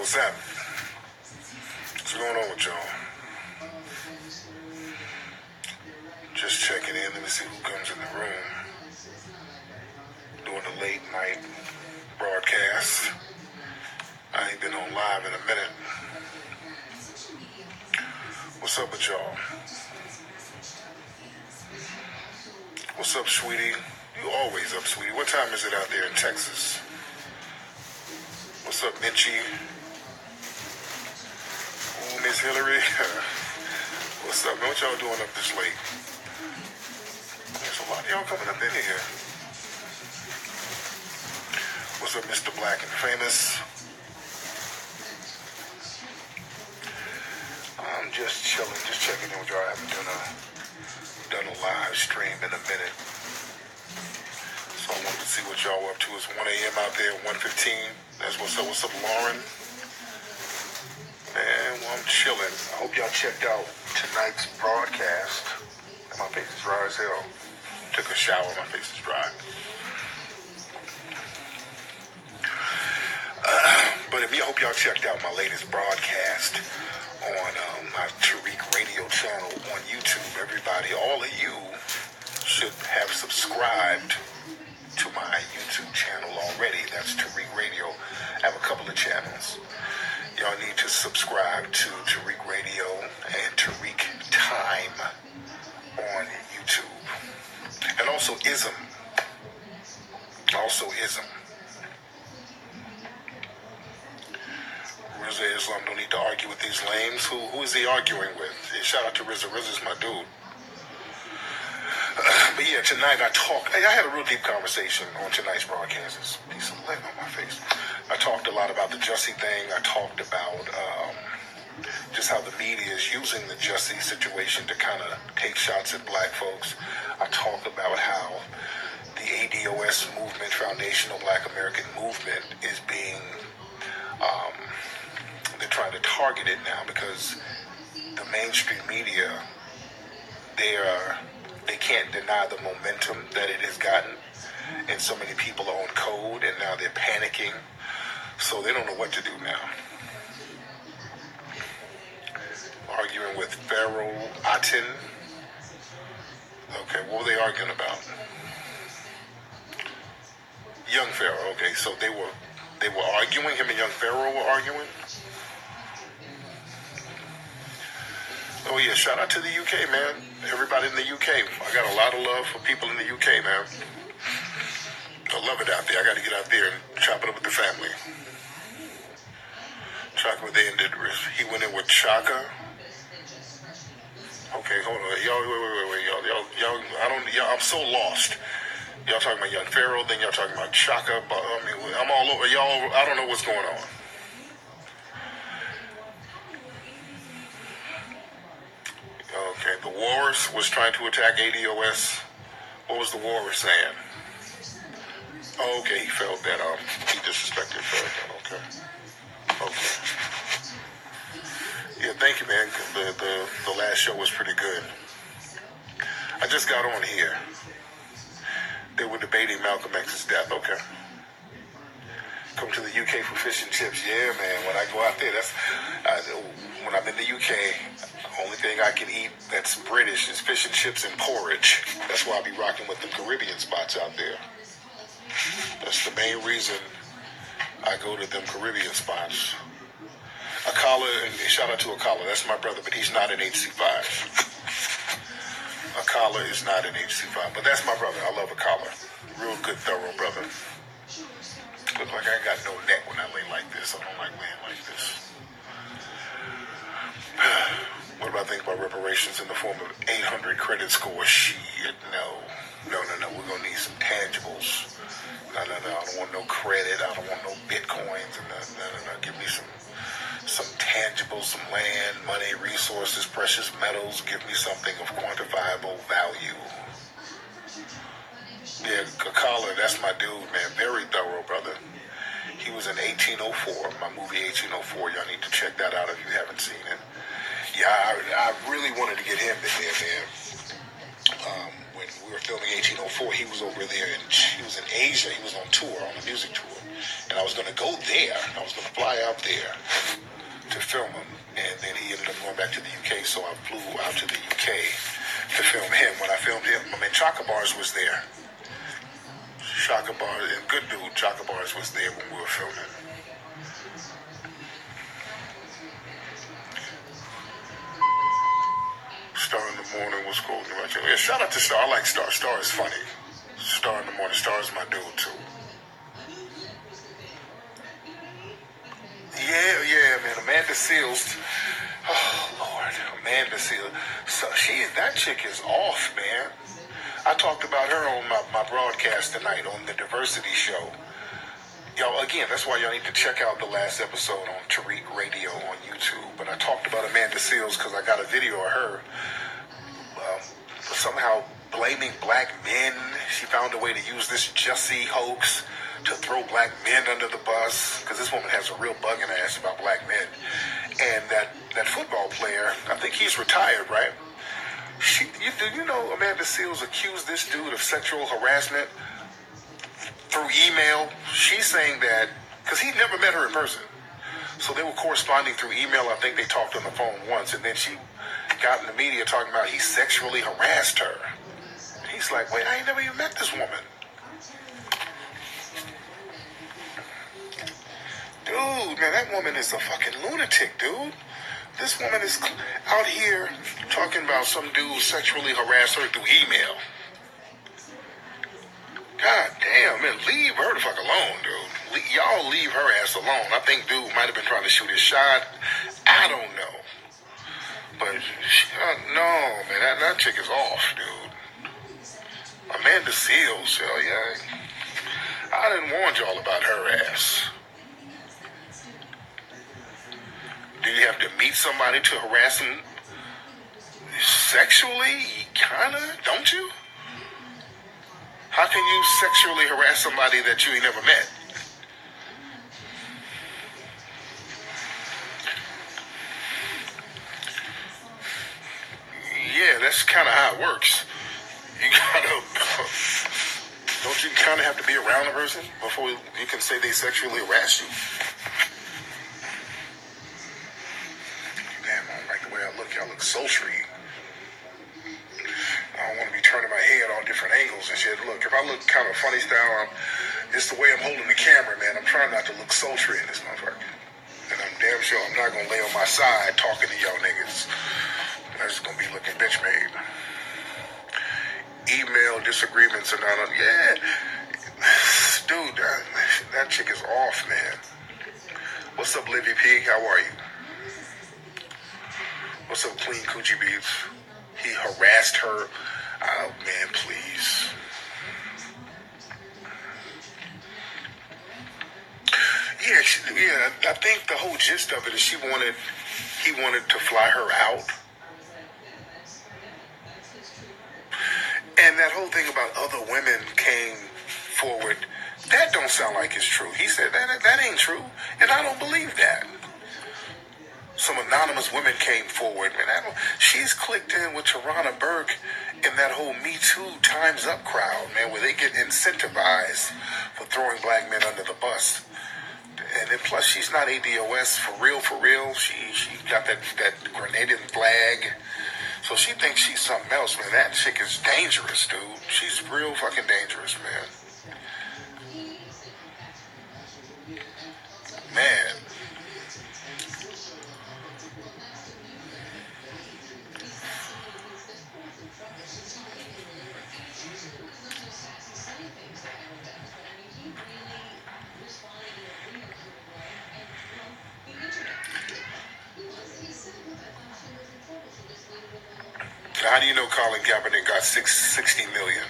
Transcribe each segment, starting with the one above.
what's up? What's going on with y'all? Just checking in. Let me see who comes in the room. Doing a late night broadcast. I ain't been on live in a minute. What's up with y'all? What's up, sweetie? You always up, sweetie. What time is it out there in Texas? What's up, Mitchie? Ooh, Miss Hillary. What's up, man? What y'all doing up this late? There's a lot of y'all coming up in here. What's up, Mr. Black and Famous? I'm just chilling, just checking in with y'all. I haven't done a live stream in a minute. So I wanted to see what y'all were up to. It's 1 a.m. out there, 1:15. That's what's up. What's up, Lauren? Man, well, I'm chilling. I hope y'all checked out tonight's broadcast. My face is dry as hell. Took a shower, my face is dry. But I hope y'all checked out my latest broadcast on my Tariq Radio channel on YouTube. Everybody, all of you should have subscribed to my YouTube channel already. That's Tariq Radio. I have a couple of channels. Y'all need to subscribe to Tariq Radio and Tariq Time on YouTube. And also Ism. Rizza Islam don't need to argue with these lames. Who is he arguing with? Shout out to Rizza. Rizza's my dude. But yeah, tonight I had a real deep conversation on tonight's broadcast. There's a piece of lead on my face. I talked a lot about the Jussie thing. I talked about just how the media is using the Jussie situation to kind of take shots at black folks. I talked about how the ADOS movement, Foundational Black American Movement, is being, they're trying to target it now because the mainstream media, they can't deny the momentum that it has gotten, and so many people are on code, and now they're panicking, so they don't know what to do now. Arguing with Pharaoh Aten. Okay, what were they arguing about? Young Pharaoh. Okay, so they were arguing. Him and Young Pharaoh were arguing. Oh yeah, shout out to the UK, man. Everybody in the UK. I got a lot of love for people in the UK, man. I love it out there. I got to get out there and chop it up with the family. Chaka, he went in with Chaka. Okay, hold on. Y'all, wait. Y'all, I'm so lost. Y'all talking about Young Pharaoh, then y'all talking about Chaka. But, I'm all over. Y'all, I don't know what's going on. Okay, the Walrus was trying to attack ADOS. What was the Walrus saying? Oh, okay, he felt that he disrespected Farrakhan. Okay. Yeah, thank you, man. The last show was pretty good. I just got on here. They were debating Malcolm X's death. Okay. Come to the UK for fish and chips. Yeah, man. When I go out there, when I'm in the UK, the only thing I can eat that's British is fish and chips and porridge. That's why I be rocking with the Caribbean spots out there. That's the main reason I go to them Caribbean spots. Akala, and shout out to Akala. That's my brother, but he's not an HC5. Akala is not an HC5, but that's my brother. I love Akala. Real good, thorough brother. Look like I ain't got no neck when I lay like this. I don't like laying like this. What do I think about reparations in the form of 800 credit score? Shit, no. We're going to need some tangibles. No. I don't want no credit. I don't want no bitcoins. No. Give me some tangibles, some land, money, resources, precious metals. Give me something of quantifiable value. Yeah, Kakala, that's my dude, man. Very thorough, brother. He was in 1804, my movie 1804. Y'all need to check that out if you haven't seen it. Yeah, I really wanted to get him in there, man. we were filming 1804. He was over there, and he was in Asia. He was on tour, on a music tour. And I was going to go there. I was going to fly out there to film him. And then he ended up going back to the UK, so I flew out to the UK to film him. When I filmed him, Chaka Bars was there. Chaka Bars, and good dude, Chaka Bars was there when we were filming. Star in the Morning was quoting about you. Yeah, shout out to Star. I like Star. Star is funny. Star in the Morning. Star is my dude, too. Yeah, man. Amanda Seales. Oh, Lord. Amanda Seales. So that chick is off, man. I talked about her on my broadcast tonight on the Diversity Show. Y'all, again, that's why y'all need to check out the last episode on Tariq Radio on YouTube. But I talked about Amanda Seales because I got a video of her somehow blaming black men. She found a way to use this Jussie hoax to throw black men under the bus, because this woman has a real bug in her ass about black men. And that football player, I think he's retired, right? You know Amanda Seales accused this dude of sexual harassment through email. She's saying that, because he never met her in person. So they were corresponding through email. I think they talked on the phone once, and then she got in the media talking about he sexually harassed her. And he's like, wait, I ain't never even met this woman. Dude, man, that woman is a fucking lunatic, dude. This woman is out here talking about some dude sexually harassed her through email. God damn, man, leave her the fuck alone, dude. Y'all leave her ass alone. I think dude might have been trying to shoot his shot. I don't know. But, no, man, that chick is off, dude. Amanda Seales, hell yeah. I didn't warn y'all about her ass. Do you have to meet somebody to harass them sexually? Kinda, don't you? How can you sexually harass somebody that you ain't never met? Yeah, that's kind of how it works. You gotta, don't you kind of have to be around a person before you can say they sexually harass you? Damn, I don't like the way I look. Y'all look sultry. I don't want to be turning my head all different angles and shit. Look, if I look kind of funny style, it's the way I'm holding the camera, man. I'm trying not to look sultry in this motherfucker. And I'm damn sure I'm not going to lay on my side talking to y'all niggas. I'm just going to be looking bitch made. Email disagreements and all that. Yeah. Dude, that chick is off, man. What's up, Livy P? How are you? What's up, Clean Coochie Beats? He harassed her. Oh, man, please. Yeah, I think the whole gist of it is he wanted to fly her out. And that whole thing about other women came forward, that don't sound like it's true. He said that ain't true, and I don't believe that. Some anonymous women came forward, man. She's clicked in with Tarana Burke in that whole Me Too Time's Up crowd, man, where they get incentivized for throwing black men under the bus. And then plus she's not ADOS for real. She got that Grenadian flag. So she thinks she's something else, man. That chick is dangerous, dude. She's real fucking dangerous, man. Man. How do you know Colin Kaepernick got $60 million?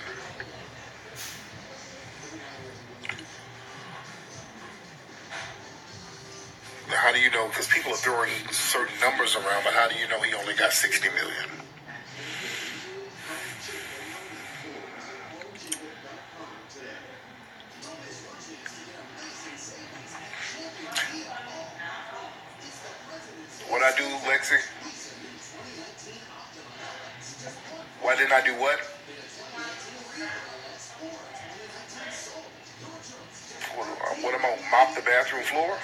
How do you know? Because people are throwing certain numbers around, but how do you know he only got $60 million? What I do, Lexi? Why didn't I do what? What am I, mop the bathroom floor?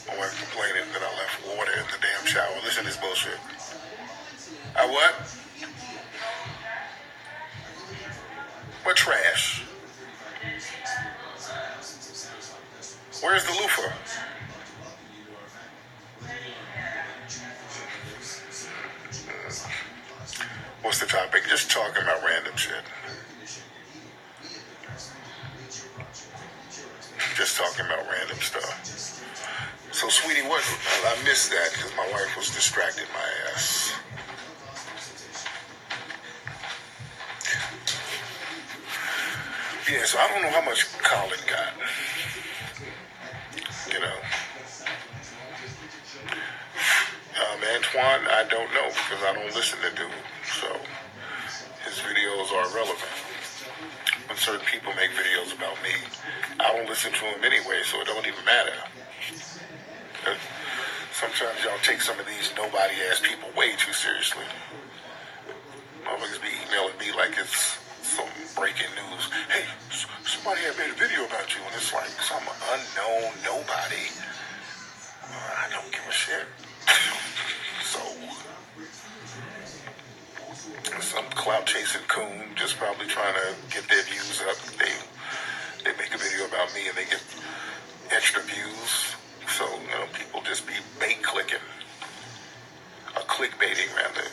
My wife complaining that I left water in the damn shower. Listen to this bullshit. I what? What trash? Where's the loofah? What's the topic? Just talking about random shit. Just talking about random stuff. So, sweetie, what? I missed that because my wife was distracting my ass. Yeah, so I don't know how much Colin got. You know. Antoine, I don't know because I don't listen to dude. So his videos are relevant. When certain people make videos about me, I don't listen to them anyway, so it don't even matter. Sometimes y'all take some of these nobody-ass people way too seriously. Motherfuckers be emailing me like it's some breaking news. Hey, somebody had made a video about you, and it's like some unknown nobody. I don't give a shit. So, some clout-chasing coon just probably trying to get their views up. They make a video about me and they get extra views. So, people just be bait clicking. Or clickbaiting, rather.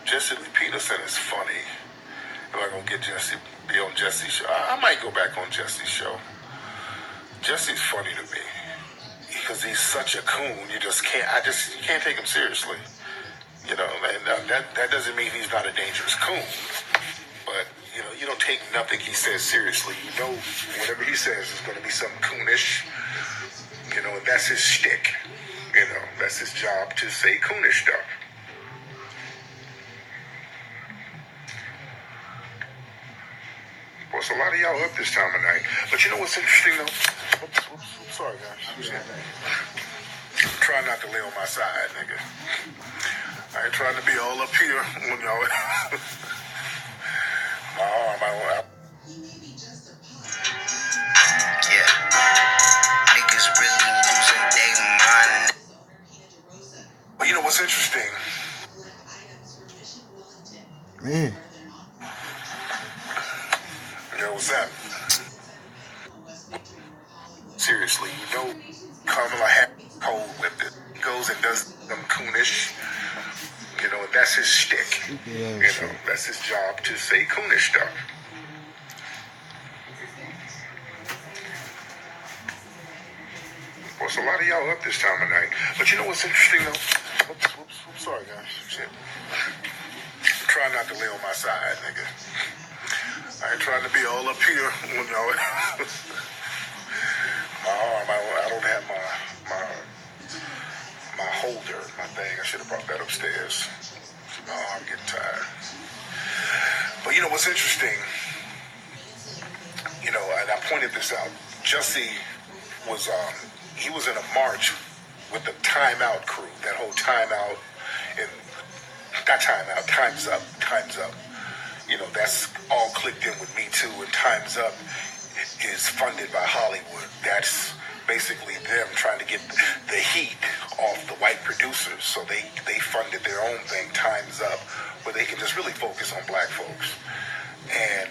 Jussie Peterson is funny. Am I gonna be on Jesse's show? I might go back on Jesse's show. Jesse's funny to me because he's such a coon. You can't take him seriously. And that doesn't mean he's not a dangerous coon. But you don't take nothing he says seriously. Whatever he says is going to be something coonish. And that's his shtick. That's his job to say coonish stuff. Well, it's a lot of y'all up this time of night. But you know what's interesting, though? Oops, sorry, guys. Try not to lay on my side, nigga. I ain't trying to be all up here when y'all... my arm, Yeah. Niggas really losing their mind. But you know what's interesting? Man. What's that? Seriously, Kamala Harris cold with it. He goes and does some coonish, and that's his shtick. That's his job to say coonish stuff. Well, it's a lot of y'all up this time of night. But you know what's interesting, though? Oops, sorry, guys. Shit. Try not to lay on my side, nigga. I ain't trying to be all up here when y'all... my arm, I don't have my holder, my thing. I should have brought that upstairs. My arm getting tired. But you know what's interesting? And I pointed this out. Jussie was, he was in a march with the Time Out crew. That whole Time Out, and not Time Out, Time's Up. That's all clicked in with Me Too, and Time's Up is funded by Hollywood. That's basically them trying to get the heat off the white producers. So they funded their own thing, Time's Up, where they can just really focus on black folks. And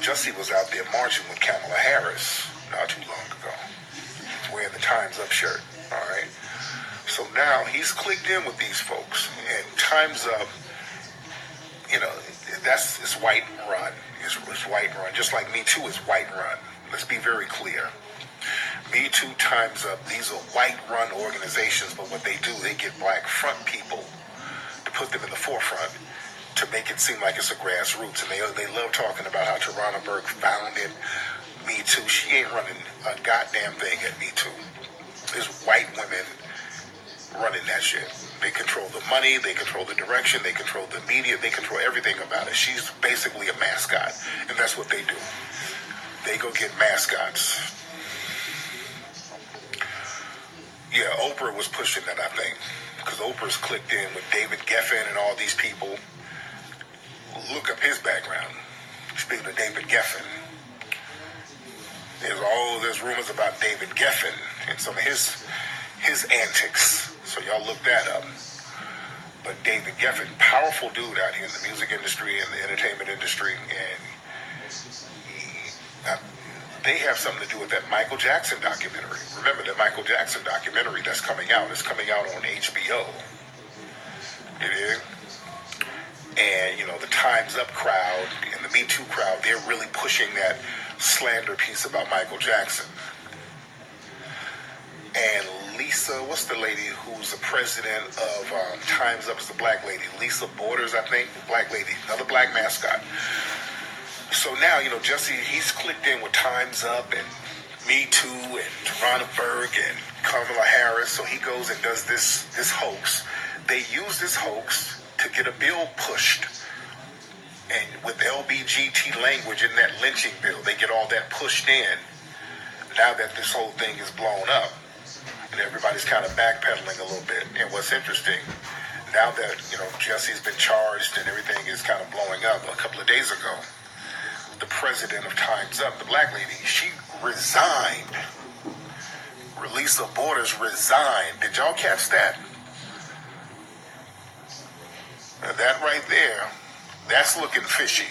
Jussie was out there marching with Kamala Harris not too long ago, wearing the Time's Up shirt, all right? So now he's clicked in with these folks, and Time's Up, that's it's white run. It's white run, just like Me Too is white run. Let's be very clear. Me Too, Time's Up, these are white run organizations, but what they do, they get black front people to put them in the forefront to make it seem like it's a grassroots. And they love talking about how Tarana Burke founded Me Too. She ain't running a goddamn thing at Me Too. There's white women running that shit. They control the money, they control the direction, they control the media, they control everything about it. She's basically a mascot, and that's what they do. They go get mascots. Yeah, Oprah was pushing that, I think. because Oprah's clicked in with David Geffen and all these people. Look up his background. Speaking of David Geffen, there's rumors about David Geffen and some of his antics. So y'all look that up. But David Geffen, powerful dude out here in the music industry and the entertainment industry, and they have something to do with that Michael Jackson documentary. Remember the Michael Jackson documentary that's coming out? It's coming out on HBO. It is. And, the Time's Up crowd and the Me Too crowd, they're really pushing that slander piece about Michael Jackson. And Lisa, what's the lady who's the president of Time's Up, is the black lady? Lisa Borders, I think, black lady, another black mascot. So now, Jussie, he's clicked in with Time's Up and Me Too and Tarana Burke and Kamala Harris. So he goes and does this hoax. They use this hoax to get a bill pushed. And with LBGT language in that lynching bill, they get all that pushed in. Now that this whole thing is blown up, and everybody's kind of backpedaling a little bit. And what's interesting, now that, Jussie's been charged and everything is kind of blowing up, a couple of days ago, the president of Time's Up, the black lady, she resigned. Lisa Borders resigned. Did y'all catch that? Now that right there, that's looking fishy.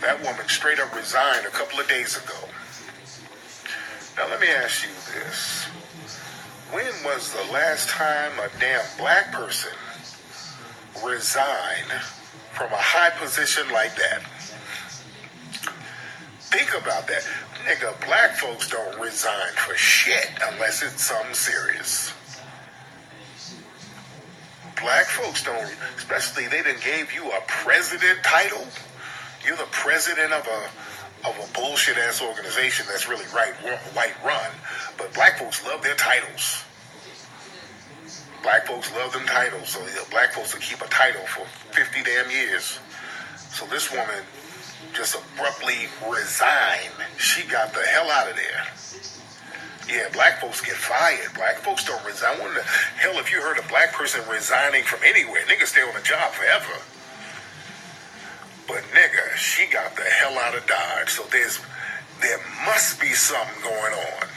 That woman straight up resigned a couple of days ago. Now let me ask you this. When was the last time a damn black person resigned from a high position like that? Think about that. Nigga, black folks don't resign for shit unless it's something serious. Black folks don't, especially they done gave you a president title. You're the president of a bullshit ass organization that's really white run. But black folks love their titles. Black folks love them titles. So black folks will keep a title for 50 damn years. So this woman just abruptly resigned. She got the hell out of there. Yeah, black folks get fired. Black folks don't resign. What the hell if you heard a black person resigning from anywhere? Nigga stay on the job forever. But nigga, she got the hell out of Dodge. So there must be something going on.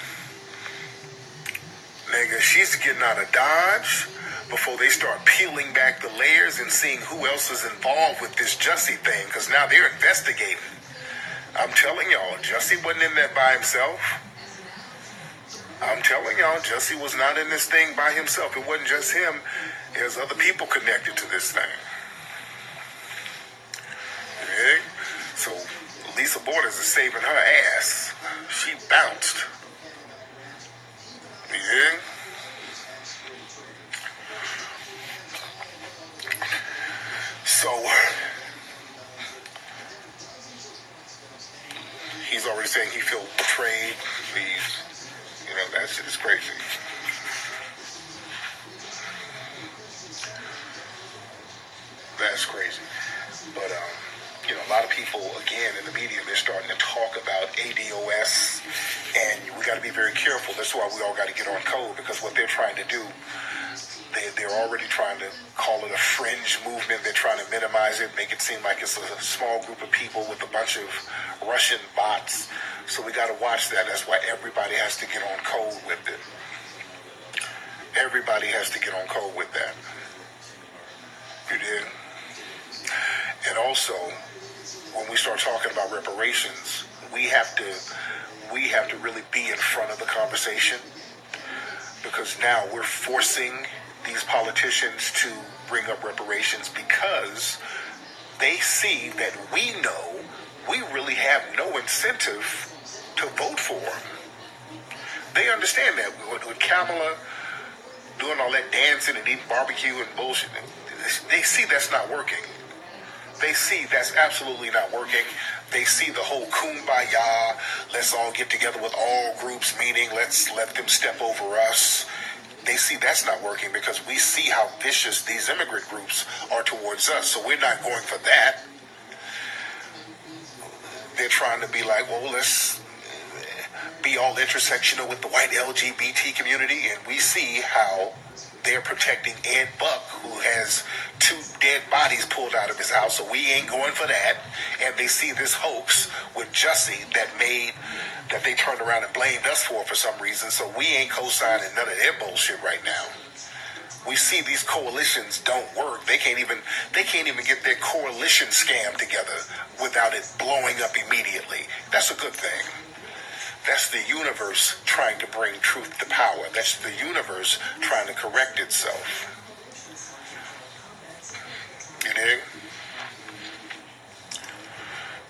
Nigga, she's getting out of Dodge before they start peeling back the layers and seeing who else is involved with this Jussie thing, because now they're investigating. I'm telling y'all, Jussie wasn't in that by himself. I'm telling y'all, Jussie was not in this thing by himself. It wasn't just him. There's other people connected to this thing. Okay? So Lisa Borders is saving her ass. She bounced. Yeah? So he's already saying he feels betrayed. That shit is crazy. That's crazy. But, a lot of people, again, in the media, they're starting to talk about ADOS, and we got to be very careful. That's why we all got to get on code, because what they're trying to do, they're already trying to call it a fringe movement. They're trying to minimize it, make it seem like it's a small group of people with a bunch of Russian bots. So we got to watch that. That's why everybody has to get on code with it. Everybody has to get on code with that. You did? And also, when we start talking about reparations, we have to really be in front of the conversation, because now we're forcing these politicians to bring up reparations because they see that we know we really have no incentive to vote for them. They understand that. With Kamala doing all that dancing and eating barbecue and bullshit, they see that's not working. They see that's absolutely not working. They see the whole kumbaya, let's all get together with all groups meeting, let's let them step over us. They see that's not working because we see how vicious these immigrant groups are towards us. So we're not going for that. They're trying to be like, well, let's be all intersectional with the white LGBT community, and we see how they're protecting Ed Buck, who has 2 dead bodies pulled out of his house, so we ain't going for that. And they see this hoax with Jussie that they turned around and blamed us for some reason, so we ain't co-signing none of their bullshit right now. We see these coalitions don't work. They can't even get their coalition scam together without it blowing up immediately. That's a good thing. That's the universe trying to bring truth to power. That's the universe trying to correct itself. You dig?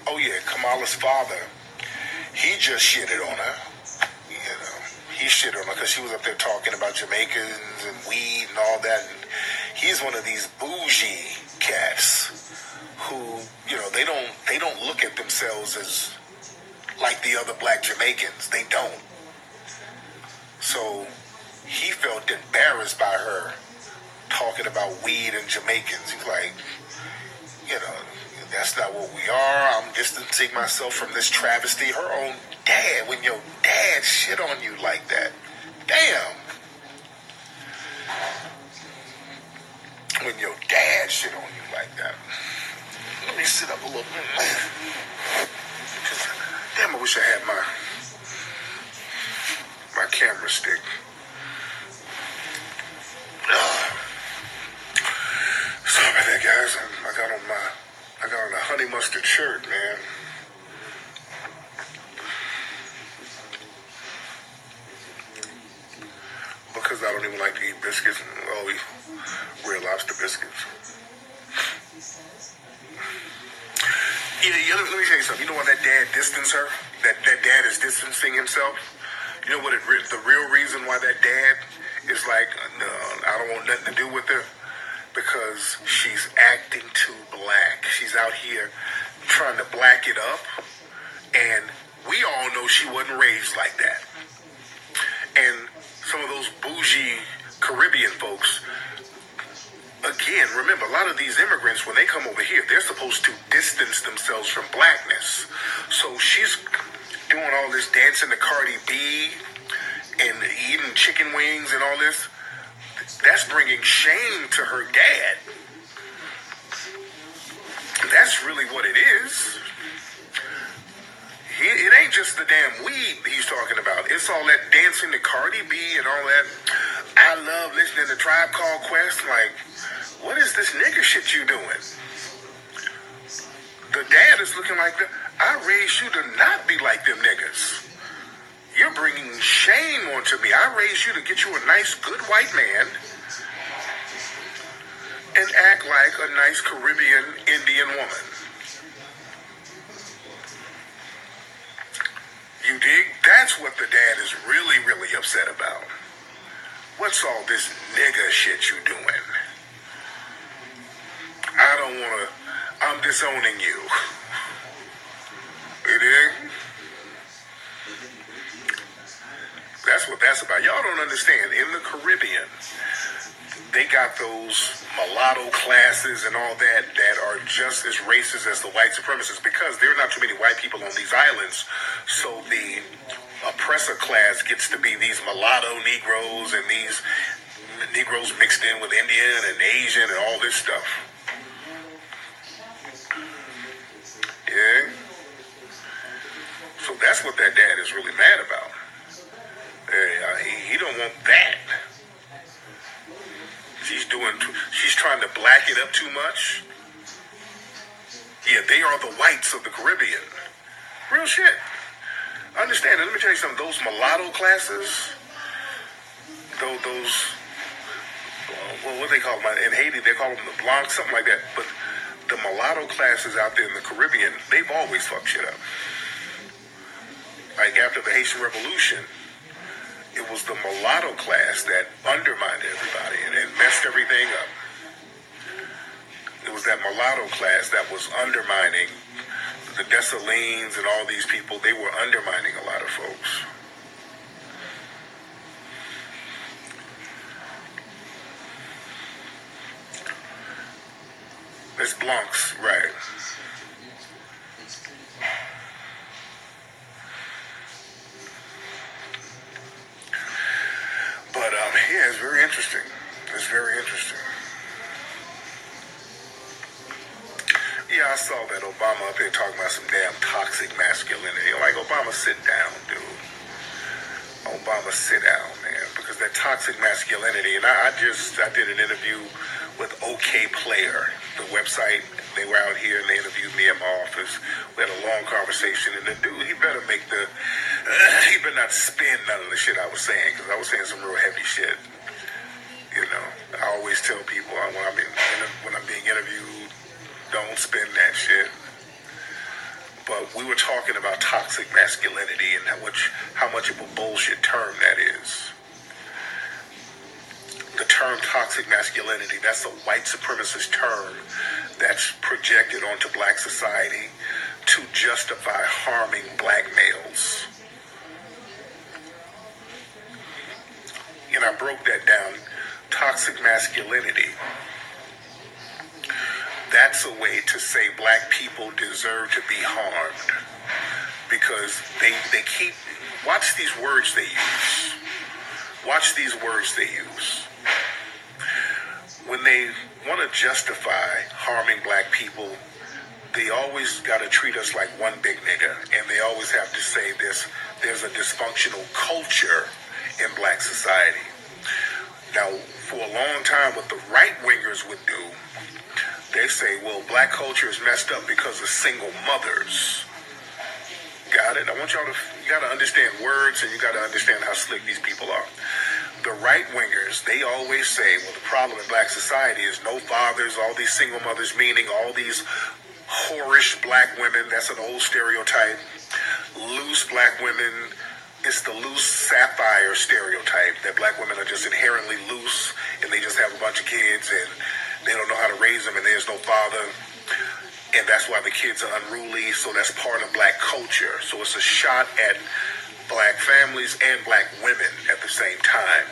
Oh yeah, Kamala's father, he just shitted on her. You know, he shitted on her because she was up there talking about Jamaicans and weed and all that. And he's one of these bougie cats who, you know, they don't look at themselves as like the other black Jamaicans. They don't. So he felt embarrassed by her talking about weed and Jamaicans. He's like, you know, that's not what we are. I'm distancing myself from this travesty. Her own dad, when your dad shit on you like that. Damn. When your dad shit on you like that. Let me sit up a little bit. Damn, I wish I had my camera stick. Sorry about that, guys. I got on a honey mustard shirt, man. Because I don't even like to eat biscuits. Oh, real lobster biscuits. Yeah, let me tell you something. You know why that dad distanced her? That dad is distancing himself? You know what the real reason why that dad is like, no, I don't want nothing to do with her? Because she's acting too black. She's out here trying to black it up. And we all know she wasn't raised like that. And some of those bougie Caribbean folks, again, remember, a lot of these immigrants, when they come over here, they're supposed to distance themselves from blackness. So she's doing all this dancing to Cardi B and eating chicken wings and all this. That's bringing shame to her dad. That's really what it is. It ain't just the damn weed he's talking about. It's all that dancing to Cardi B and all that. I love listening to Tribe Called Quest. Like, what is this nigga shit you doing? The dad is looking like, I raised you to not be like them niggas. You're bringing shame onto me. I raised you to get you a nice, good white man and act like a nice Caribbean Indian woman. You dig? That's what the dad is really, really upset about. What's all this nigga shit you doing? I don't want to, I'm disowning you. You dig? That's what that's about. Y'all don't understand. In the Caribbean, they got those mulatto classes and all that are just as racist as the white supremacists because there are not too many white people on these islands. So the oppressor class gets to be these mulatto Negroes and these Negroes mixed in with Indian and Asian and all this stuff. Yeah. So that's what that dad is really mad about. He don't want that. She's trying to black it up too much. Yeah, they are the whites of the Caribbean. Real shit. Understand it. Let me tell you something. Those mulatto classes, those what they call them? In Haiti, they call them the Blancs, something like that. But the mulatto classes out there in the Caribbean, they've always fucked shit up. Like after the Haitian Revolution, it was the mulatto class that undermined everybody and messed everything up. It was that mulatto class that was undermining the Dessalines and all these people. They were undermining a lot of folks. It's Blancs, right. Yeah, it's very interesting. It's very interesting. Yeah, I saw that Obama up here talking about some damn toxic masculinity. Like, Obama, sit down, dude. Obama, sit down, man. Because that toxic masculinity, and I did an interview with OK Player, the website. They were out here and they interviewed me at my office. We had a long conversation, and the dude, he better he better not spin none of the shit I was saying, because I was saying some real heavy shit. You know, I always tell people when I'm being interviewed, don't spin that shit. But we were talking about toxic masculinity and how much of a bullshit term that is. The term toxic masculinity, that's a white supremacist term that's projected onto black society to justify harming black males. And I broke that down. Toxic masculinity, that's a way to say black people deserve to be harmed, because they keep, watch these words they use. Watch these words they use. When they want to justify harming black people, they always got to treat us like one big nigga, and they always have to say there's a dysfunctional culture in black society. Now, for a long time, what the right-wingers would do, they say, well, black culture is messed up because of single mothers. Got it? I want y'all you got to understand words, and you got to understand how slick these people are. The right-wingers, they always say, well, the problem in black society is no fathers, all these single mothers, meaning all these whorish black women. That's an old stereotype. Loose black women. It's the loose sapphire stereotype that black women are just inherently loose and they just have a bunch of kids and they don't know how to raise them and there's no father. And that's why the kids are unruly. So that's part of black culture. So it's a shot at black families and black women at the same time.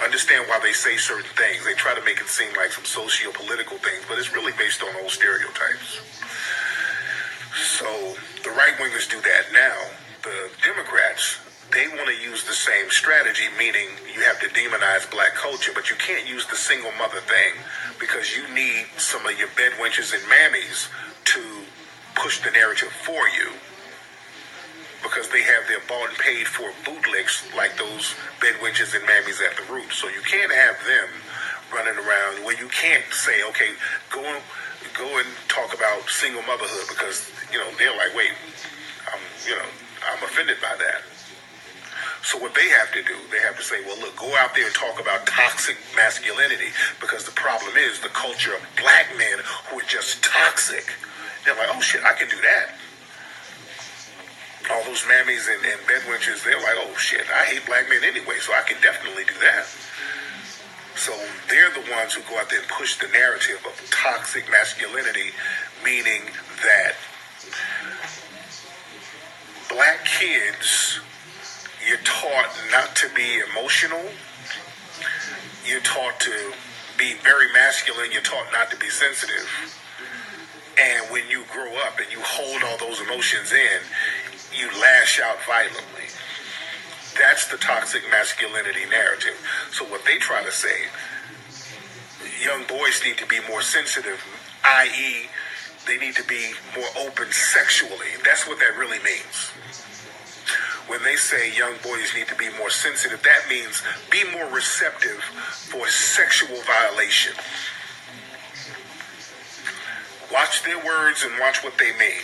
Understand why they say certain things. They try to make it seem like some socio-political things, but it's really based on old stereotypes. So the right-wingers do that now. The Democrats, they want to use the same strategy, meaning you have to demonize black culture, but you can't use the single mother thing because you need some of your bedwenches and mammies to push the narrative for you because they have their bought and paid for bootlicks like those bedwenches and mammies at the root. So you can't have them running around where you can't say, okay, go and talk about single motherhood because, they're like, wait, I'm offended by that. So what they have to do, they have to say, well, look, go out there and talk about toxic masculinity because the problem is the culture of black men who are just toxic. They're like, oh, shit, I can do that. All those mammies and bedwenches, they're like, oh, shit, I hate black men anyway, so I can definitely do that. So they're the ones who go out there and push the narrative of toxic masculinity, meaning that black kids, you're taught not to be emotional. You're taught to be very masculine. You're taught not to be sensitive. And when you grow up and you hold all those emotions in, you lash out violently. That's the toxic masculinity narrative. So what they try to say, young boys need to be more sensitive, i.e., they need to be more open sexually. That's what that really means. When they say young boys need to be more sensitive, that means be more receptive for sexual violation. Watch their words and watch what they mean.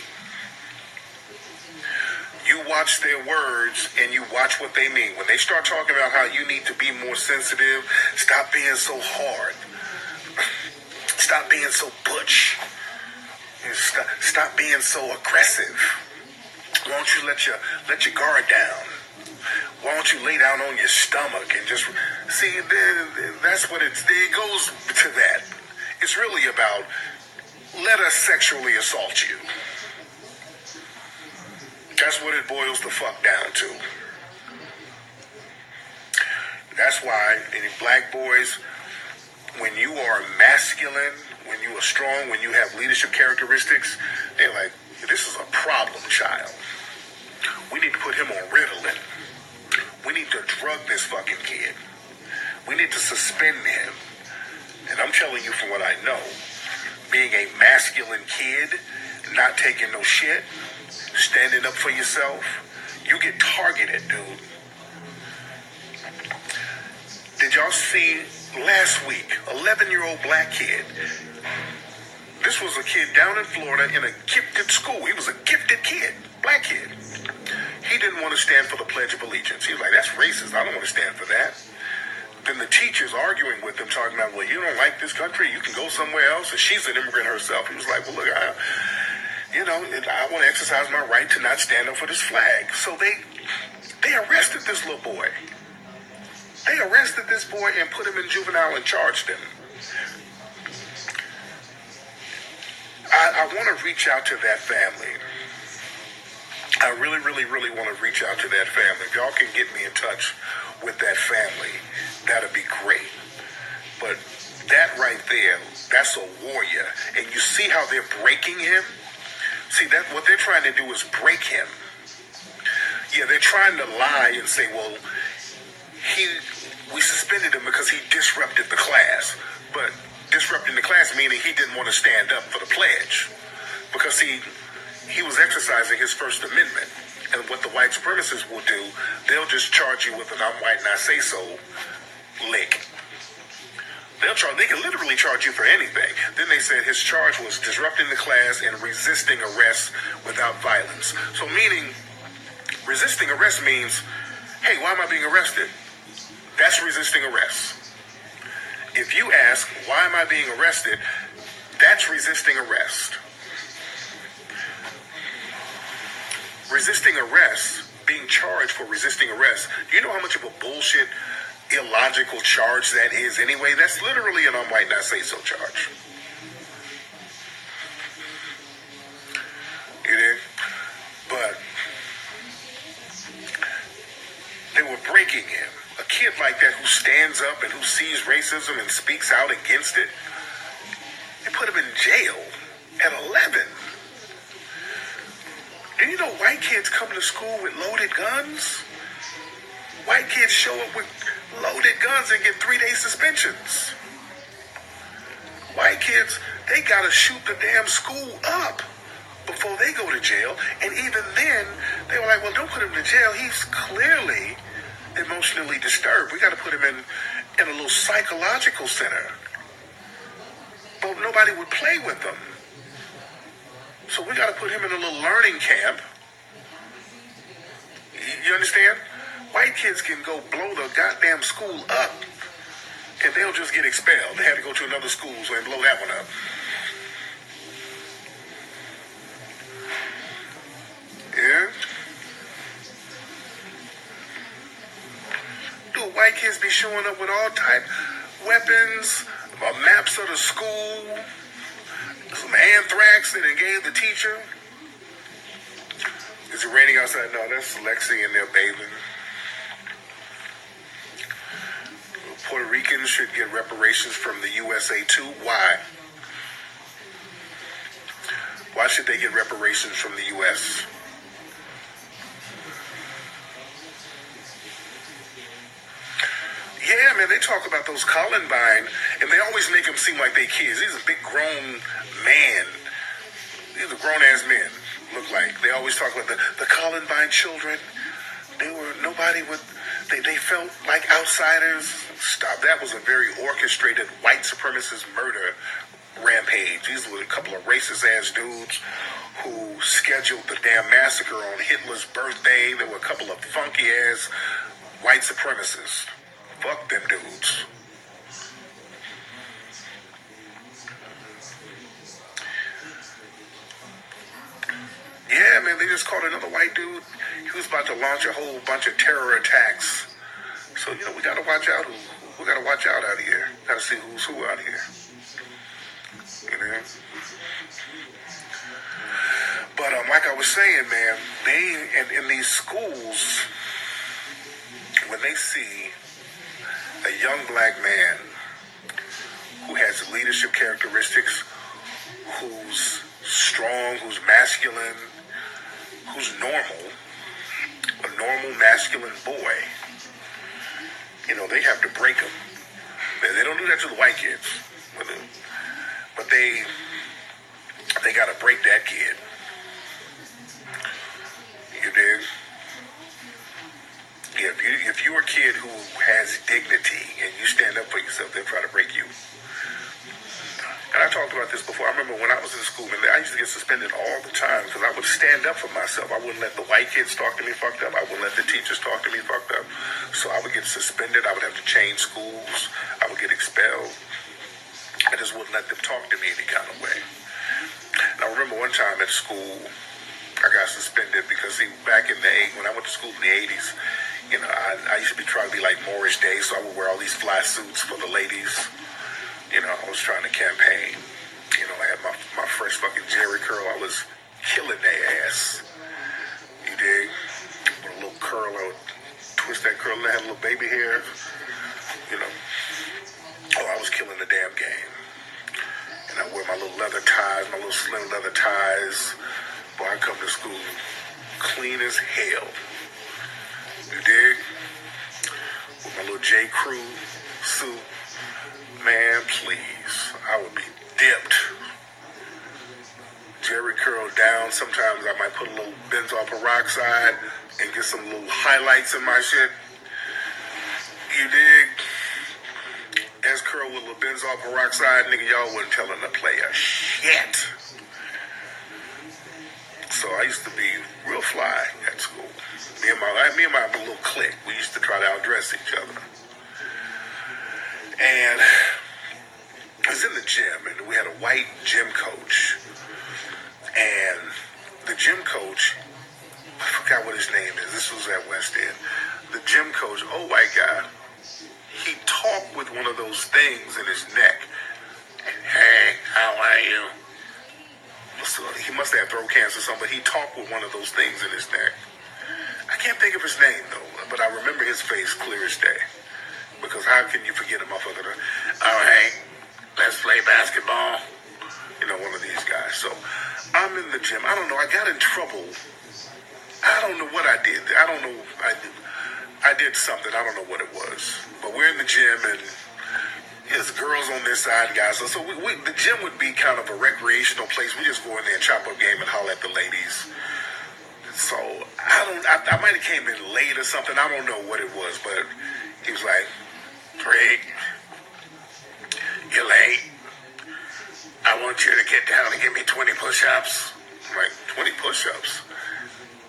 You watch their words and you watch what they mean. When they start talking about how you need to be more sensitive, stop being so hard. Stop being so butch. Stop being so aggressive. Why don't you let your guard down? Why don't you lay down on your stomach and just see? That's what it goes to that. It's really about let us sexually assault you. That's what it boils the fuck down to. That's why any black boys, when you are masculine, when you are strong, when you have leadership characteristics, they're like, this is a problem child. We need to put him on Ritalin. We need to drug this fucking kid. We need to suspend him. And I'm telling you from what I know, being a masculine kid, not taking no shit, standing up for yourself, you get targeted, dude. Did y'all see last week, 11-year-old black kid? This was a kid down in Florida in a gifted school. He was a gifted kid, black kid. He didn't want to stand for the Pledge of Allegiance. He was like, that's racist. I don't want to stand for that. Then the teacher's arguing with him, talking about, well, you don't like this country, you can go somewhere else. And she's an immigrant herself. He was like, well, look, I want to exercise my right to not stand up for this flag. So they arrested this little boy. They arrested this boy and put him in juvenile and charged him. I want to reach out to that family. I really, really, really want to reach out to that family. If y'all can get me in touch with that family, that'd be great. But that right there, that's a warrior. And you see how they're breaking him? See, that what they're trying to do is break him. Yeah, they're trying to lie and say, well, we suspended him because he disrupted the class. But disrupting the class meaning he didn't want to stand up for the pledge. Because he was exercising his First Amendment. And what the white supremacists will do, they'll just charge you with an I'm white and I say so lick. They can literally charge you for anything. Then they said his charge was disrupting the class and resisting arrest without violence. So meaning, resisting arrest means, hey, why am I being arrested? That's resisting arrest. If you ask, why am I being arrested? That's resisting arrest. Resisting arrest, being charged for resisting arrest, do you know how much of a bullshit, illogical charge that is anyway? That's literally an I'm white not say so charge. You know? But they were breaking him. A kid like that who stands up and who sees racism and speaks out against it, they put him in jail at 11. Do you know white kids come to school with loaded guns? White kids show up with loaded guns and get 3-day suspensions. White kids, they gotta shoot the damn school up before they go to jail. And even then, they were like, well, don't put him to jail. He's clearly emotionally disturbed. We gotta put him in a little psychological center. But nobody would play with him. So we got to put him in a little learning camp. You understand? White kids can go blow the goddamn school up and they'll just get expelled. They had to go to another school so they blow that one up. Yeah? Do white kids be showing up with all type weapons, maps of the school, some anthrax that they gave the teacher? Is it raining outside? No, that's Lexi in there bathing. Puerto Ricans should get reparations from the USA too. Why? Why should they get reparations from the U.S.? Yeah, man, they talk about those Columbine, and they always make them seem like they kids. These are big grown men. These are grown-ass men, look like. They always talk about the Columbine children. They were nobody with, they felt like outsiders. Stop. That was a very orchestrated white supremacist murder rampage. These were a couple of racist-ass dudes who scheduled the damn massacre on Hitler's birthday. There were a couple of funky-ass white supremacists. Fuck them dudes. Yeah, man, they just caught another white dude. He was about to launch a whole bunch of terror attacks. So, we gotta watch out. We gotta watch out here. Gotta see who's who out here. You know? But like I was saying, man, they in these schools, when they see a young black man who has leadership characteristics, who's strong, who's masculine, who's normal, a normal masculine boy, they have to break him. They don't do that to the white kids, but they gotta break that kid. You dig? Yeah, if you're a kid who has dignity and you stand up for yourself, they'll try to break you. And I talked about this before. I remember when I was in school, man, I used to get suspended all the time because I would stand up for myself. I wouldn't let the white kids talk to me fucked up. I wouldn't let the teachers talk to me fucked up. So I would get suspended. I would have to change schools. I would get expelled. I just wouldn't let them talk to me any kind of way. And I remember one time at school, I got suspended because back in when I went to school in the 80s, you know, I used to be trying to be like Morris Day, so I would wear all these fly suits for the ladies. You know, I was trying to campaign. You know, I had my fresh fucking Jerry curl. I was killing their ass. You dig? With a little curl, I would twist that curl and I had a little baby hair. You know. Oh, I was killing the damn game. And I wear my little leather ties, my little slim leather ties. Boy, I come to school clean as hell. You dig? With my little J. Crew suit. Man, please. I would be dipped. Jerry curl down. Sometimes I might put a little benzoyl peroxide and get some little highlights in my shit. You dig? S curl with a little benzoyl peroxide. Nigga, y'all wasn't telling the player shit. So I used to be real fly at school. Me and my little clique, we used to try to outdress each other. And I was in the gym, and we had a white gym coach. And the gym coach, I forgot what his name is. This was at West End. The gym coach, old white guy, he talked with one of those things in his neck. Hey, how are you? So he must have throat cancer or something, but he talked with one of those things in his neck. I can't think of his name, though, but I remember his face clear as day. Because how can you forget a motherfucker? All right, let's play basketball. You know, one of these guys. So I'm in the gym. I don't know. I got in trouble. I don't know what I did. I don't know. I did something. I don't know what it was. But we're in the gym, and there's girls on this side, guys. So the gym would be kind of a recreational place. We just go in there and chop up game and holler at the ladies. So I might have came in late or something. I don't know what it was, but he was like, Tariq, you're late. I want you to get down and give me 20 push-ups. I'm like, 20 push-ups?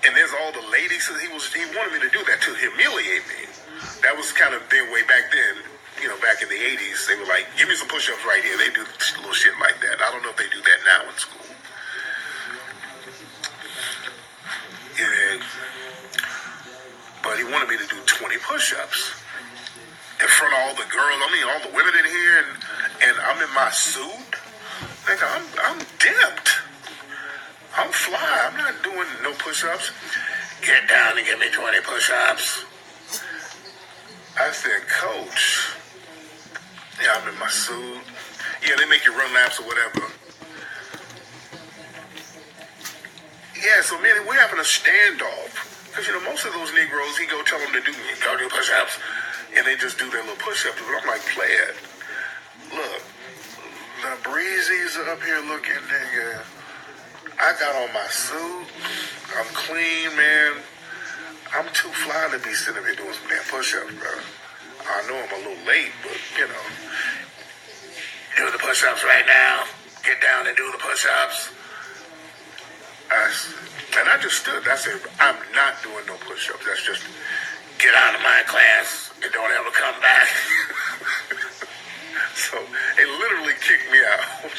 And there's all the ladies. He wanted me to do that to humiliate me. That was kind of their way back then. You know, back in the 80s, they were like, give me some push-ups right here. They do little shit like that. I don't know if they do that now in school. Yeah. But he wanted me to do 20 push-ups in front of all the girls. I mean, all the women in here, and I'm in my suit. Nigga, I'm dipped. I'm fly. I'm not doing no push-ups. Get down and give me 20 push-ups. I said, Coach. Yeah, I'm in my suit. Yeah, they make you run laps or whatever. Yeah, so man, we're having a standoff. Because, you know, most of those Negroes, he go tell them to do push-ups. And they just do their little push-ups. But I'm like, play it. Look, the breezies are up here looking, nigga. I got on my suit. I'm clean, man. I'm too fly to be sitting here doing some damn push-ups, bro. I know I'm a little late, but, you know. Do the push-ups right now. Get down and do the push-ups. And I just stood. I said, I'm not doing no push-ups. That's just, get out of my class and don't ever come back. So they literally kicked me out.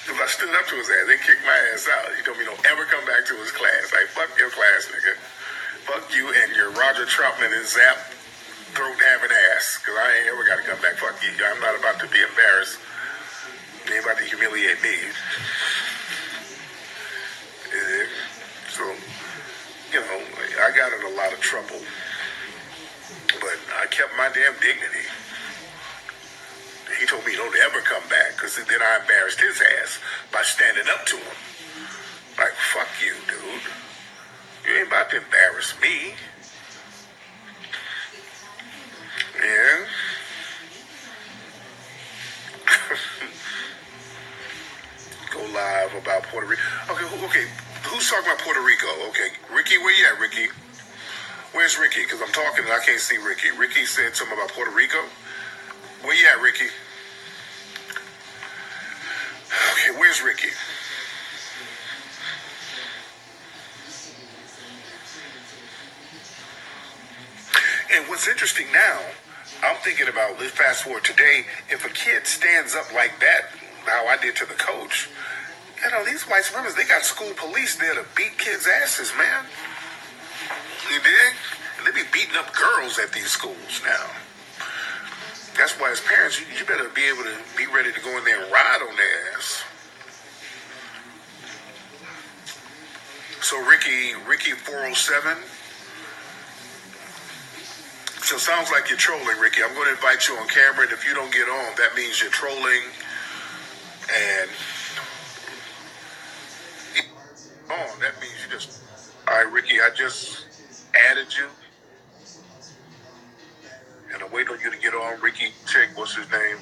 Because I stood up to his ass. They kicked my ass out. He told me don't ever come back to his class. Like, fuck your class, nigga. Fuck you and your Roger Troutman and Zap throat having ass. Because I ain't ever got to come back. Fuck you. I'm not about to be embarrassed. You ain't about to humiliate me. So, you know, I got in a lot of trouble. But I kept my damn dignity. He told me don't ever come back, because then I embarrassed his ass by standing up to him. Like, fuck you, dude. You ain't about to embarrass me. Yeah. live about Puerto Rico. Okay, who's talking about Puerto Rico? Okay, Ricky, where you at, Ricky? Where's Ricky? Because I'm talking and I can't see Ricky. Ricky said something about Puerto Rico. Where you at, Ricky? Okay, where's Ricky? And what's interesting now, I'm thinking about, let's fast forward today, if a kid stands up like that, how I did to the coach, these white supremacists, they got school police there to beat kids' asses, man. You dig? And they be beating up girls at these schools now. That's why as parents, you better be able to be ready to go in there and ride on their ass. So Ricky 407. So it sounds like you're trolling, Ricky. I'm going to invite you on camera, and if you don't get on, that means you're trolling. And that means you just... All right, Ricky, I just added you. And I'm waiting on you to get on. Ricky, check, what's his name?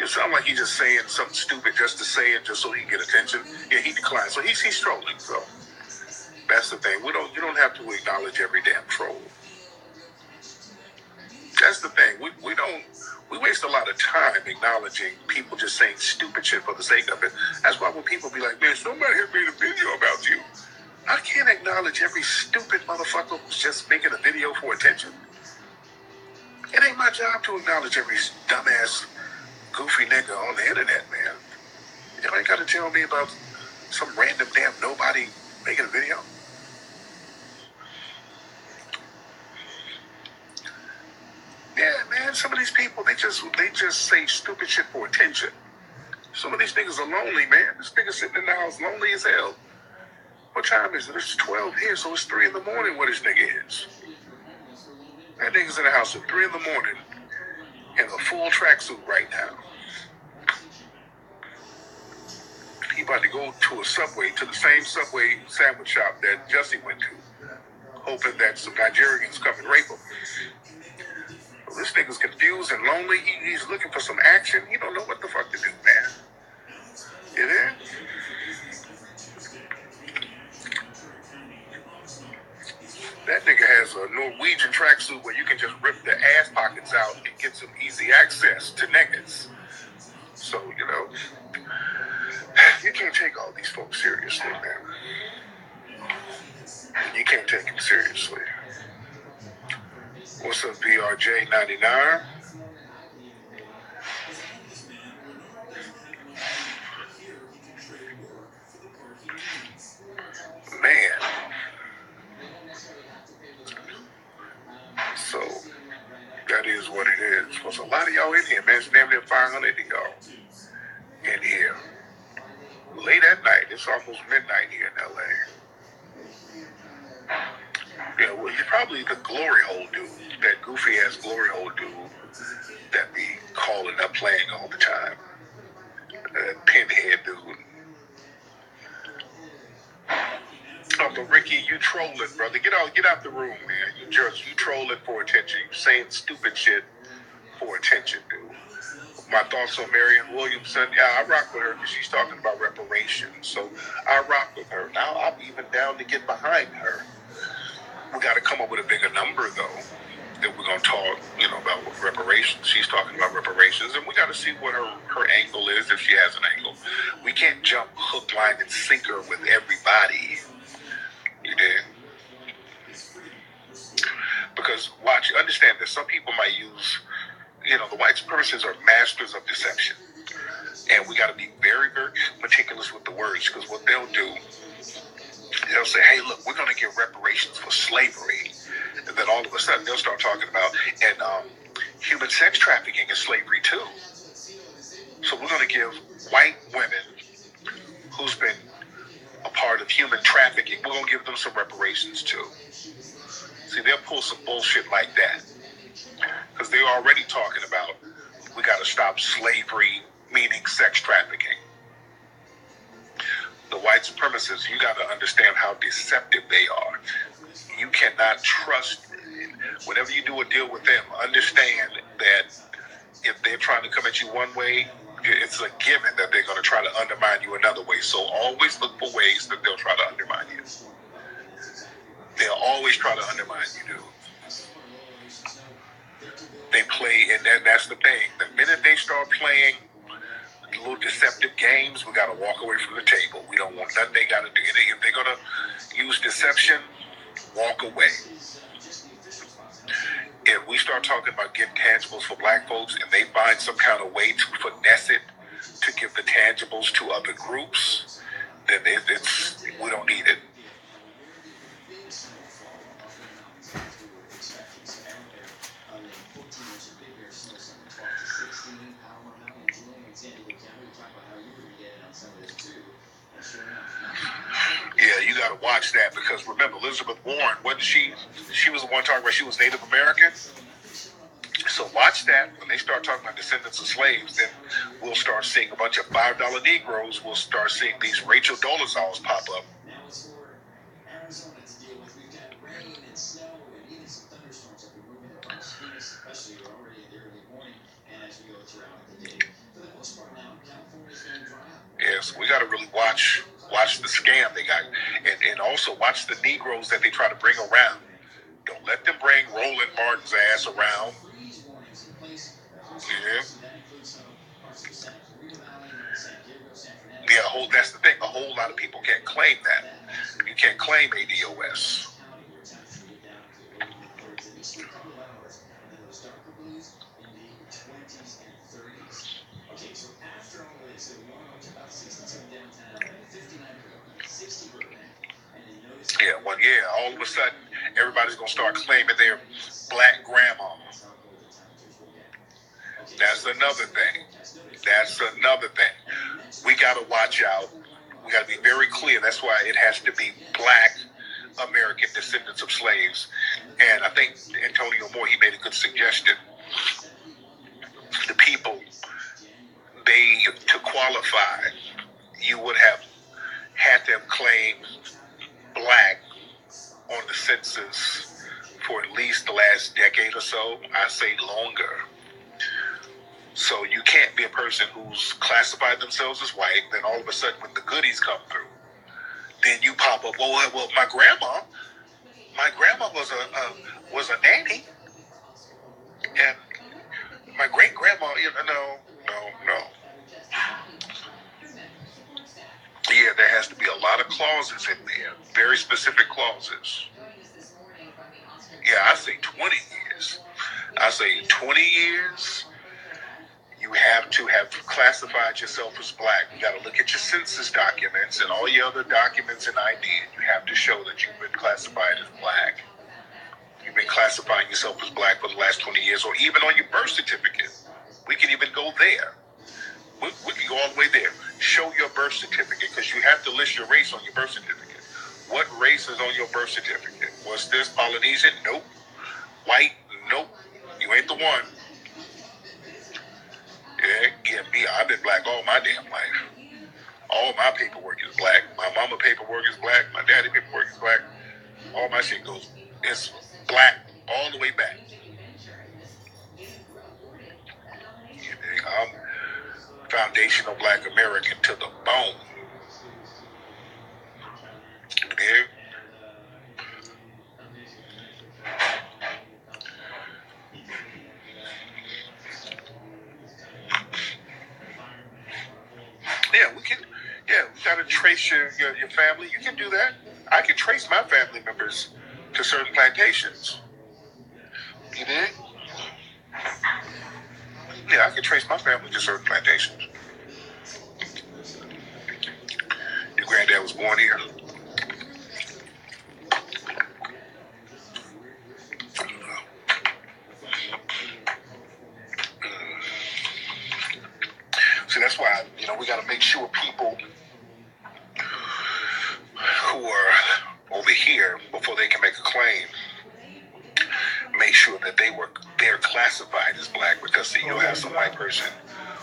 It sounds like he's just saying something stupid just to say it, just so he can get attention. Yeah, he declined. So he's trolling, so... That's the thing. You don't have to acknowledge every damn troll. That's the thing. We waste a lot of time acknowledging people just saying stupid shit for the sake of it. That's why when people be like, man, somebody had made a video about you. I can't acknowledge every stupid motherfucker who's just making a video for attention. It ain't my job to acknowledge every dumbass, goofy nigga on the internet, man. Y'all ain't got to tell me about some random damn nobody making a video. Yeah, man, some of these people, they just say stupid shit for attention. Some of these niggas are lonely, man. This nigga sitting in the house lonely as hell. What time is it? It's 12 here, so it's 3 in the morning where this nigga is. That nigga's in the house at 3 in the morning in a full tracksuit right now. He about to go to a Subway, to the same Subway sandwich shop that Jussie went to, hoping that some Nigerians come and rape him. Well, this nigga's confused and lonely. He's looking for some action. He don't know what the fuck to do, man. You there? That nigga has a Norwegian tracksuit where you can just rip the ass pockets out and get some easy access to niggas. So, you can't take all these folks seriously, man. You can't take them seriously. What's up, BRJ99? Man. So, that is what it is. There's a lot of y'all in here, man. It's damn near 500 of y'all in here. Late at night. It's almost midnight here in LA. Yeah, well, you're probably the glory hole dude, that goofy ass glory hole dude that be calling up playing all the time. That pinhead dude. But Ricky, you trolling, brother. Get out the room, man. You trolling for attention. You saying stupid shit for attention, dude. My thoughts on Marianne Williamson. Yeah, I rock with her because she's talking about reparations. So I rock with her. Now I'm even down to get behind her. We got to come up with a bigger number, though, that we're going to talk, about reparations. She's talking about reparations, and we got to see what her angle is, if she has an angle. We can't jump hook, line, and sinker with everybody. You did? Because, understand that some people might use, the white supremacists are masters of deception. And we got to be very, very meticulous with the words, because what they'll do, they'll say, hey, look, we're going to give reparations for slavery. And then all of a sudden, they'll start talking about, human sex trafficking is slavery, too. So we're going to give white women who's been a part of human trafficking, we're going to give them some reparations, too. See, they'll pull some bullshit like that. Because they're already talking about, we got to stop slavery, meaning sex trafficking. The white supremacists, you got to understand how deceptive they are. You cannot trust, whenever you do a deal with them, understand that if they're trying to come at you one way, it's a given that they're going to try to undermine you another way. So always look for ways that they'll try to undermine you. They'll always try to undermine you, dude. They play, and that's the thing. The minute they start playing little deceptive games, we got to walk away from the table. We don't want nothing they got to do. If they're going to use deception, walk away. If we start talking about getting tangibles for black folks and they find some kind of way to finesse it to give the tangibles to other groups, then we don't need it. Yeah, you got to watch that because remember, Elizabeth Warren, wasn't she was the one talking about she was Native American? So watch that. When they start talking about descendants of slaves, then we'll start seeing a bunch of $5 Negroes. We'll start seeing these Rachel Dolezals pop up. Yes, we got to really watch the scam they got, and also watch the Negroes that they try to bring around. Don't let them bring Roland Martin's ass around. Yeah, that's the thing. A whole lot of people can't claim that. You can't claim ADOS. All of a sudden, everybody's going to start claiming their black grandma. That's another thing. We got to watch out. We got to be very clear. That's why it has to be black American descendants of slaves. And I think Antonio Moore, he made a good suggestion. The people, to qualify, you would have had them claim black on the census for at least the last decade or so. I say longer. So you can't be a person who's classified themselves as white, then all of a sudden when the goodies come through, then you pop up, well, my grandma was a nanny, and my great grandma, no. Yeah, there has to be a lot of clauses in there, very specific clauses. Yeah, I say 20 years. I say 20 years. You have to have classified yourself as black. You got to look at your census documents and all your other documents and ID. You have to show that you've been classified as black. You've been classifying yourself as black for the last 20 years, or even on your birth certificate. We can even go there. We can go all the way there. Show your birth certificate, because you have to list your race on your birth certificate. What race is on your birth certificate? Was this Polynesian? Nope. White? Nope. You ain't the one. Yeah, me. I've been black all my damn life. All my paperwork is black. My mama paperwork is black. My daddy paperwork is black. All my shit goes, it's black all the way back. I'm foundational black American to the bone. Yeah. We got to trace your family. You can do that. I can trace my family members to certain plantations. You did? Yeah, I can trace my family to certain plantations. Your granddad was born here. See, that's why, we got to make sure people who are over here, before they can make a claim, make sure that they're classified as black, because see, you'll have some white person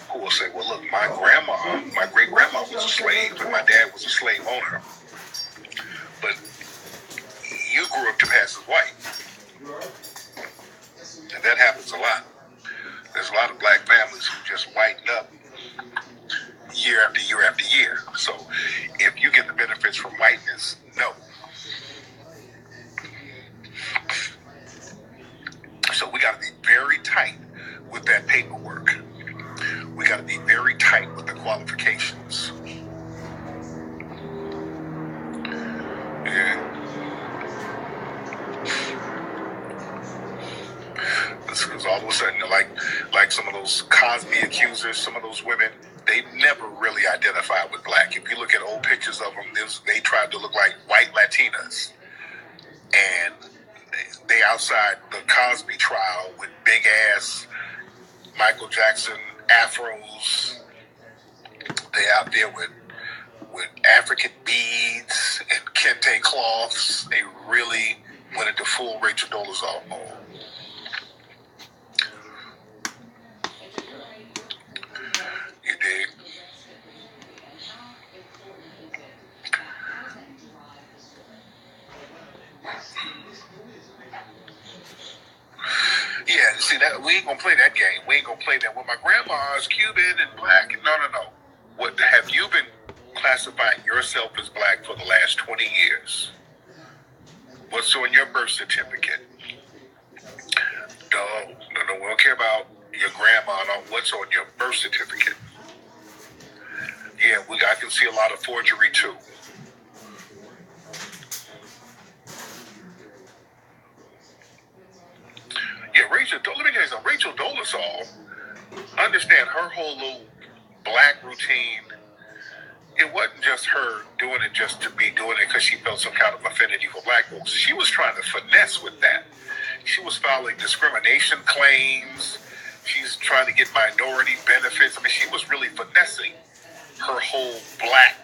who will say, well, look, my great grandma was a slave and my dad was a slave owner, but you grew up to pass as white. And that happens a lot. There's a lot of black families families who just whiten up year after year after year. So if you get the benefits from whiteness, no. So we got to be very tight with that paperwork. We got to be very tight with the qualifications. Yeah. Because all of a sudden, like some of those Cosby accusers, some of those women, they never really identified with black. If you look at old pictures of them, they tried to look like white Latinas. And they outside the Cosby trial with big ass Michael Jackson afros. They out there with African beads and kente cloths. They really went into full Rachel Dolezal mode. You dig? Yeah, see that we ain't gonna play that game. We ain't gonna play that. Well, my grandma's Cuban and black. No. What have you been classifying yourself as black for the last 20 years? What's on your birth certificate? No. We don't care about your grandma. No, what's on your birth certificate? Yeah, I can see a lot of forgery too. Yeah, let me tell you something. Rachel Dolezal, understand her whole little black routine. It wasn't just her doing it just to be doing it because she felt some kind of affinity for black folks. She was trying to finesse with that. She was filing discrimination claims. She's trying to get minority benefits. I mean, she was really finessing her whole black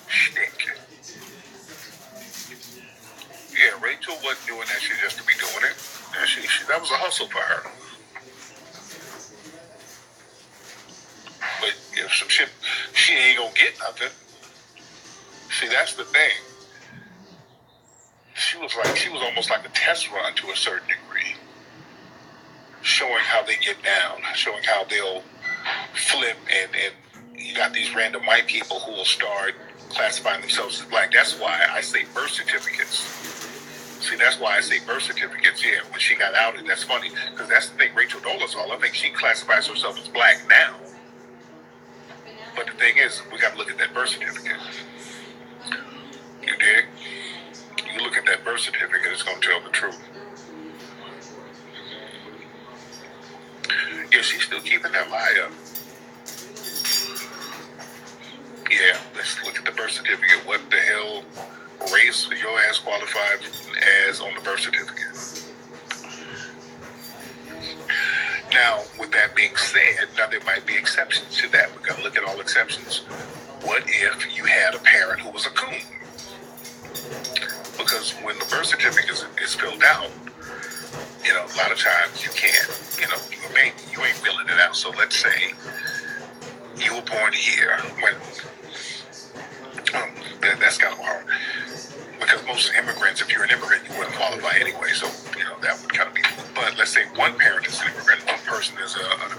shtick. Yeah, Rachel wasn't doing that shit just to be doing it. That was a hustle for her. But if some shit, she ain't gonna get nothing. See, that's the thing. She was almost like a test run to a certain degree, showing how they get down, showing how they'll flip, and you got these random white people who will start classifying themselves as black. That's why I say birth certificates. See, that's why I say birth certificates. Yeah, when she got outed, that's funny because that's the thing. Rachel Dolezal, I think she classifies herself as black now. But the thing is, we got to look at that birth certificate. You dig? You look at that birth certificate, it's going to tell the truth. Yeah, she's still keeping that lie up. Yeah, let's look at the birth certificate. What the hell race is your ass qualified as on the birth certificate? Now, with that being said, now there might be exceptions to that. We're going to look at all exceptions. What if you had a parent who was a coon? Because when the birth certificate is filled out, a lot of times you can't, you ain't filling it out. So let's say you were born here when, that's kind of hard. Because most immigrants, if you're an immigrant, you wouldn't qualify anyway. So, that would kind of be, but let's say one parent is an immigrant, one person is an American.